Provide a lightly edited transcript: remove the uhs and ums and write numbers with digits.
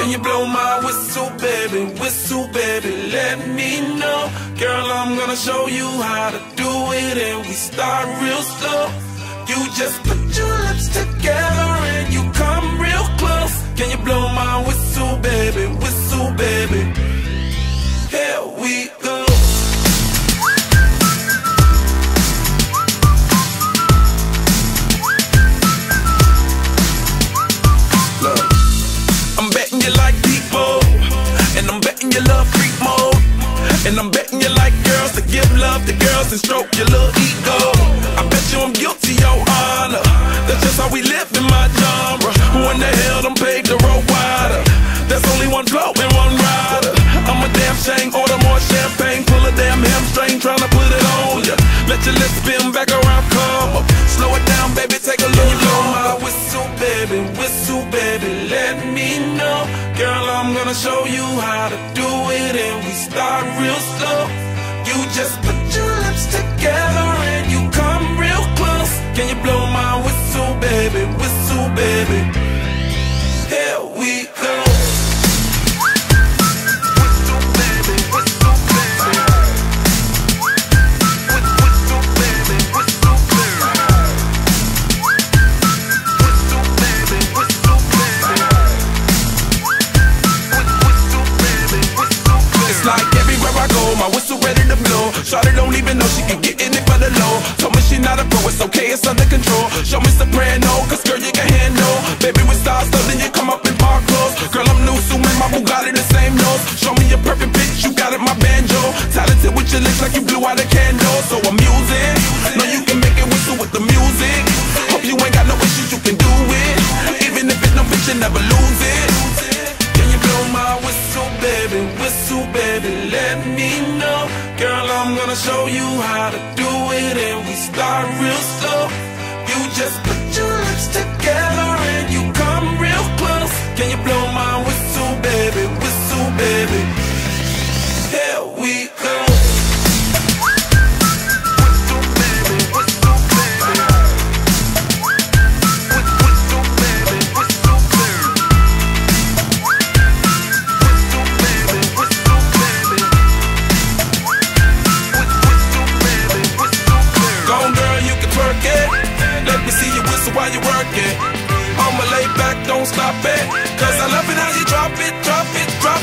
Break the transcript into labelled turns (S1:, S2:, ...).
S1: Can you blow my whistle, baby? Whistle, baby, let me know. Girl, I'm gonna show you how to do it, and we start real slow. You just put your lips together and you come real close. Can you blow my whistle, baby? Whistle, baby. Here we go. Look, I'm betting you like people, and I'm betting you love freak mode, and I'm betting you like girls to give love to girls and stroke your little ego. I bet you I'm guilty, your honor. That's just how we live in my genre. Who in the hell done paved the road wider? There's only one flow and one rider. I'm a damn shame, order more champagne, pull a damn hamstring, tryna put it on ya. Let your lips spin back around, come up. Slow it down, baby, take a look. Can you blow my whistle, baby? Whistle, baby, let me know. Girl, I'm gonna show you how to do it, and we start real slow. You just put your lips together and you come real close. Can you blow my whistle, baby? Whistle, baby. Here we go. Whistle, baby. Whistle, baby. Whistle, baby. Whistle, baby. Whistle, baby. Whistle, baby. Whistle, baby. Whistle, baby. It's like everywhere I go, my whistle ready to blow. Shawty don't even know she can get in it for the low. Told me she not a pro, it's okay, it's under control. Show me soprano, cause girl you can handle. Baby with stars, so then you come up in park clothes. Girl I'm new, so man, my Bugatti the same nose. Show me a perfect pitch, you got it, my banjo. Talented with your lips like you blew out a candle. So I'm using, know you can make it whistle with the music. Hope you ain't got no issues, you can do it. Even if it's no bitch, you never lose it. Can you blow my whistle, baby? Whistle, baby, let me know. Girl, I'm gonna show you how to do it, and we start real slow. You just put your lips together and you come real close. Can you blow my whistle, baby? Whistle, baby. Here we go. Whistle, baby. Whistle, baby. Whistle, baby. Whistle, baby. Whistle, baby. Whistle, baby. Whistle, baby. Whistle, baby. Go on, girl, you can twerk it. Let me see you whistle while you work it. I'ma lay back, don't stop it, cause I love it how you drop it, drop it, drop